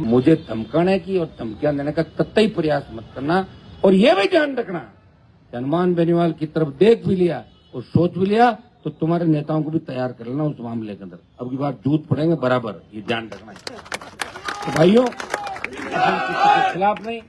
मुझे धमकाने की और धमकियां देने का कतई प्रयास मत करना। और ये भी ध्यान रखना, हनुमान बेनीवाल की तरफ देख भी लिया और सोच भी लिया तो तुम्हारे नेताओं को भी तैयार कर लेना उस मामले के अंदर। अब की बार जूत पड़ेंगे बराबर, ये ध्यान रखना। तो भाइयों, हम किसी के खिलाफ नहीं,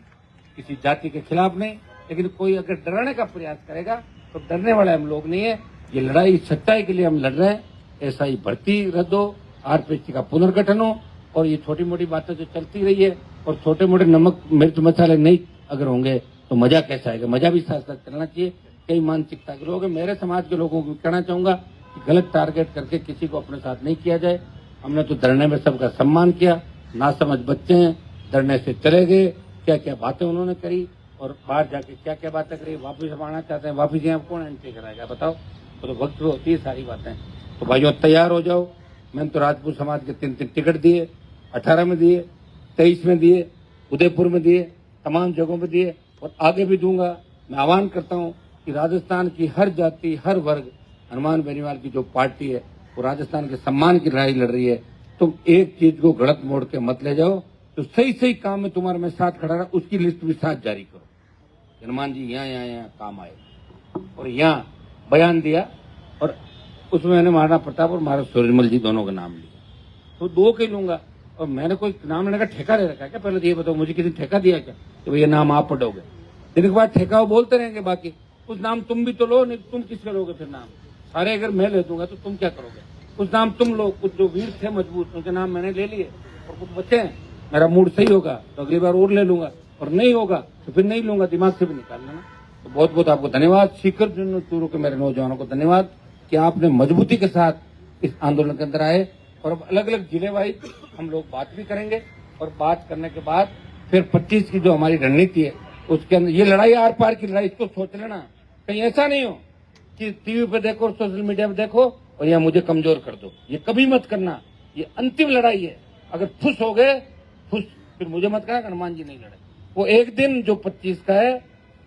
किसी जाति के खिलाफ नहीं, लेकिन कोई अगर डराने का प्रयास करेगा तो डरने वाले हम लोग नहीं है। ये लड़ाई सच्चाई के लिए हम लड़ रहे हैं। ऐसा ही भर्ती रद्द हो, आरपीसी का पुनर्गठन हो, और ये छोटी मोटी बातें जो चलती रही है और छोटे मोटे नमक मिर्च मसाले नहीं अगर होंगे तो मजा कैसा आएगा। मजा भी साथ साथ चलना चाहिए। कई मानसिकता के लोग हैं, मेरे समाज के लोगों को कहना चाहूंगा कि गलत टारगेट करके किसी को अपने साथ नहीं किया जाए। हमने तो धरने में सबका सम्मान किया, ना समझ बच्चे हैं, धरने से चले गए, क्या क्या बातें उन्होंने करी और बाहर जाके क्या क्या बातें करी, वापिस हम आना चाहते हैं, वापिस यहाँ कौन एंट्री कराएगा बताओ। तो वक्त होती है सारी बातें। तो भाइयों तैयार हो जाओ। मैंने तो राजपूत समाज के 3 टिकट दिए, 18 में दिए, 23 में दिए, उदयपुर में दिए, तमाम जगहों में दिए और आगे भी दूंगा। मैं आह्वान करता हूं कि राजस्थान की हर जाति हर वर्ग, हनुमान बेनीवाल की जो पार्टी है वो राजस्थान के सम्मान की लड़ाई लड़ रही है। तुम एक चीज को गलत मोड़ के मत ले जाओ। तो सही सही काम में तुम्हारे में साथ खड़ा रहा, उसकी लिस्ट भी साथ जारी करो। हनुमान जी यहाँ काम आए और यहाँ बयान दिया और उसमें मैंने महाराणा प्रताप और महाराज सूरजमल जी दोनों का नाम लिया, तो 2 के लूंगा। और मैंने कोई नाम लेने का ठेका ले रखा है क्या? पहले तो ये बताओ, मुझे किसी ठेका दिया क्या तो भैया नाम आप पढ़ोगे? दिन के बाद ठेका वो बोलते रहेंगे। बाकी कुछ नाम तुम भी तो लो, नहीं तुम किसके लोगे फिर नाम? सारे अगर मैं ले दूंगा तो तुम क्या करोगे? कुछ नाम तुम लो, कुछ जो वीर थे मजबूत उनके नाम मैंने ले लिए और कुछ बचे हैं। मेरा मूड सही होगा तो अगली बार और ले लूंगा, और नहीं होगा तो फिर नहीं लूंगा, दिमाग से भी निकाल लेना। तो बहुत बहुत आपको धन्यवाद। सीकर चूरू के मेरे नौजवानों को धन्यवाद कि आपने मजबूती के साथ इस आंदोलन के अंदर आए। और अब अलग अलग जिले वाइज हम लोग बात भी करेंगे और बात करने के बाद फिर 25 की जो हमारी रणनीति है उसके अंदर ये लड़ाई आर पार की लड़ाई, इसको सोच लेना। कहीं ऐसा नहीं हो कि टीवी पे देखो और सोशल मीडिया पे देखो और यहाँ मुझे कमजोर कर दो, ये कभी मत करना। ये अंतिम लड़ाई है। अगर खुश हो गए खुश, फिर मुझे मत कहना हनुमान जी नहीं लड़े। वो एक दिन जो 25 का है,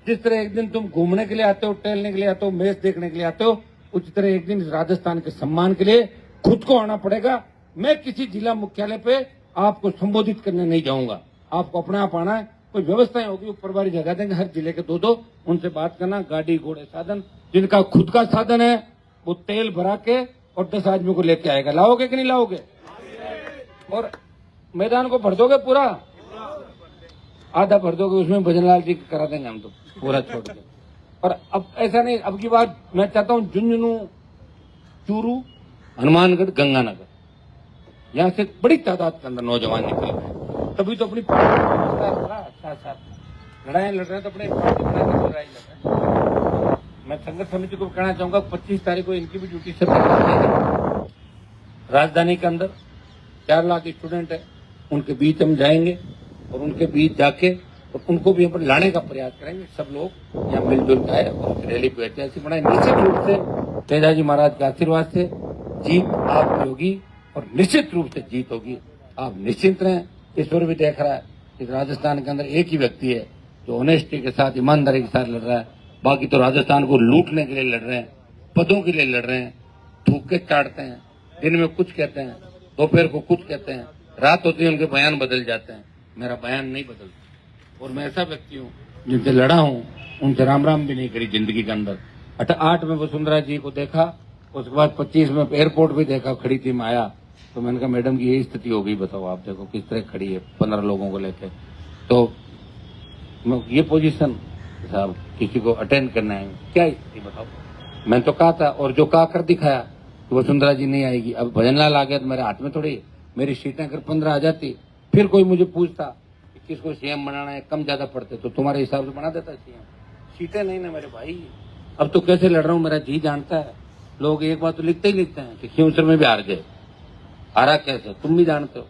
जिस तरह एक दिन तुम घूमने के लिए आते हो, टहलने के लिए आते हो, मैच देखने के लिए आते हो, उसी तरह एक दिन राजस्थान के सम्मान के लिए खुद को आना पड़ेगा। मैं किसी जिला मुख्यालय पे आपको संबोधित करने नहीं जाऊंगा, आपको अपने आप आना है। कोई व्यवस्थाएं होगी, ऊपर वाली जगह देंगे हर जिले के 2-2, उनसे बात करना। गाड़ी घोड़े साधन, जिनका खुद का साधन है वो तेल भरा के और 10 आदमियों को लेके आएगा। लाओगे कि नहीं लाओगे? और मैदान को भर दोगे पूरा? आधा भर दोगे, उसमें भजनलाल जी करा देंगे हम तो पूरा छोड़ के। और अब ऐसा नहीं, अब की बात मैं चाहता हूँ झुंझुनू, चूरू, हनुमानगढ़, गंगानगर, यहाँ से बड़ी तादाद के अंदर नौजवान निकल रहे। तभी तो अपनी साथ लड़ाई लड़ रहे हैं, तो अपने पार्टी बना के लड़ाई लड़ रहे हैं। मैं संघर्ष समिति को कहना चाहूंगा 25 तारीख को इनकी भी ड्यूटी से राजधानी के अंदर 4 लाख स्टूडेंट है, उनके बीच हम जाएंगे और उनके बीच जाके और उनको भी अपन लाने का प्रयास करेंगे। सब लोग यहाँ मिलजुल के आए और रैली को ऐतिहासिक बनाए। निश्चित रूप से तेजाजी महाराज के आशीर्वाद से जीत आपकी होगी और निश्चित रूप से जीत होगी। आप निश्चिंत रहें। ईश्वर भी देख रहा है इस राजस्थान के अंदर एक ही व्यक्ति है जो ऑनेस्टी के साथ, ईमानदारी के साथ लड़ रहा है। बाकी तो राजस्थान को लूटने के लिए लड़ रहे हैं, पदों के लिए लड़ रहे हैं, थूके चाटते हैं, दिन में कुछ कहते हैं, दोपहर को कुछ कहते हैं, रात होती है उनके बयान बदल जाते हैं। मेरा बयान नहीं बदलता और मैं ऐसा व्यक्ति हूँ जिनसे लड़ा हूँ, उनसे राम राम भी नहीं करी जिंदगी के अंदर। 8 में वसुंधरा जी को देखा, उसके बाद 25 में एयरपोर्ट भी देखा, खड़ी थी माया, तो मैंने कहा मैडम की यही स्थिति हो गई, बताओ आप देखो किस तरह खड़ी है 15 लोगों को लेके। तो ये पोजीशन साहब किसी को अटेंड करना है, क्या स्थिति बताओ। मैंने तो कहा था और जो कहा कर दिखाया कि वसुंधरा जी नहीं आएगी। अब भजनलाल आ गया तो मेरे हाथ में थोड़ी, मेरी सीटें अगर 15 आ जाती फिर कोई मुझे पूछता कि किसको सीएम बनाना है, कम ज्यादा पड़ते तो तुम्हारे हिसाब से बना देता सीएम। सीटें नहीं ना मेरे भाई। अब तो कैसे लड़ रहा हूँ मेरा जी जानता है। लोग एक बात तो लिखते ही लिखते हैं कि खींवसर में भी हार गए। हारा कैसे तुम भी जानते हो,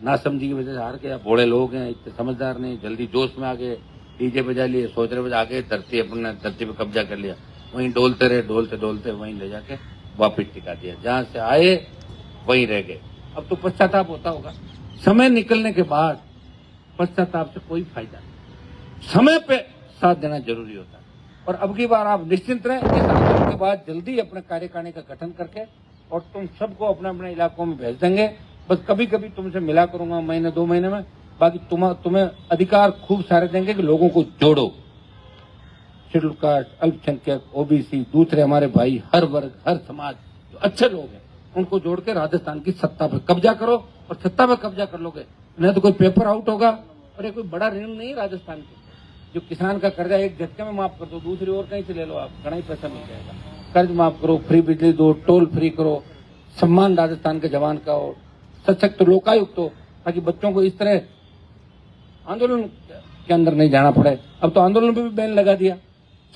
ना समझी की वजह से हार गया। बूढ़े लोग हैं, इतने समझदार नहीं, जल्दी जोश में आ गए, डीजे बजा लिए, सोच रहे बजे आ गए, धरती पे कब्जा कर लिया। वहीं डोलते रहे, डोलते डोलते वहीं ले जाके वापिस टिका दिया। जहां से आए वहीं रह गए। अब तो पश्चाताप होता होगा। समय निकलने के बाद पश्चाताप से कोई फायदा नहीं, समय पे साथ देना जरूरी होता है। और अब की बार आप निश्चिंत रहें, इस आंदोलन के बाद जल्दी अपने कार्यकारिणी का गठन करके और तुम सबको अपने अपने इलाकों में भेज देंगे। बस कभी कभी तुमसे मिला करूंगा महीने 2 महीने में, बाकी तुम्हें अधिकार खूब सारे देंगे कि लोगों को जोड़ो। शेड्यूल कास्ट, अल्पसंख्यक, ओबीसी, दूसरे हमारे भाई, हर वर्ग, हर समाज जो अच्छे लोग हैं उनको जोड़ के राजस्थान की सत्ता पे कब्जा करो, और सत्ता पे कब्जा कर लोगे नहीं तो कोई पेपर आउट होगा। और ये कोई बड़ा ऋण नहीं राजस्थान के, जो किसान का कर्जा एक झटके में माफ कर दो, दूसरी ओर कहीं से ले लो, आप घना ही पैसा मिल जाएगा। कर्ज माफ करो, फ्री बिजली दो, टोल फ्री करो, सम्मान राजस्थान के जवान का हो, सशक्त लोकायुक्त हो, ताकि बच्चों को इस तरह आंदोलन के अंदर नहीं जाना पड़े। अब तो आंदोलन पे भी बैन लगा दिया,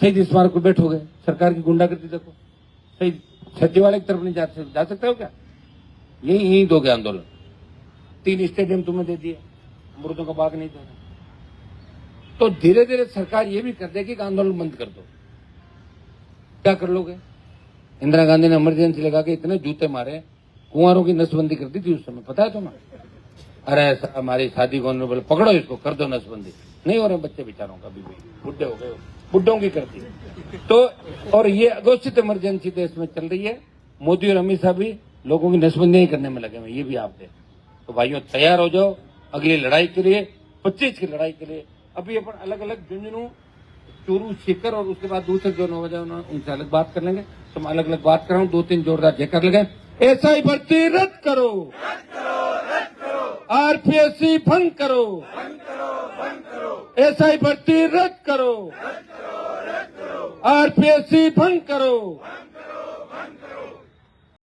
शहीद स्मारक पर बैठोगे, सरकार की गुंडागर्दी देखो, शहीद सचिवालय की तरफ नहीं जा सकते हो क्या? यही दोगे आंदोलन। 3 स्टेडियम तुम्हें दे दिए, अमृतों का बाग नहीं दे रहा। तो धीरे धीरे सरकार ये भी कर देगी कि आंदोलन बंद कर दो। क्या कर लोगे? इंदिरा गांधी ने इमरजेंसी लगा के इतने जूते मारे, कुंवारों की नसबंदी कर दी थी उस समय, पता है तुम्हें? अरे ऐसा हमारी शादी को बोले पकड़ो इसको, कर दो नसबंदी। नहीं हो रहे बच्चे बेचारों का, भी बुढ़े हो गए, बुढ़ों की कर दी। तो और ये अघोषित इमरजेंसी देश में चल रही है, मोदी और अमित शाह भी लोगों की नसबंदी करने में लगे हुए, ये भी आप देख। तो भाइयों तैयार हो जाओ अगली लड़ाई के लिए, 25 की लड़ाई के लिए। अभी अपन अलग अलग झुंझुनू, चूरू, सीकर और उसके बाद दूसरे जो नौजवान उनसे अलग बात कर लेंगे। तुम अलग अलग बात कर रहा हूँ, 2-3 जोरदार जयकार लगे। ऐसा ही भर्ती रद्द करो, आरपीएससी भंग करो, ऐसा ही भर्ती रद्द करो, आरपीएससी भंग करो।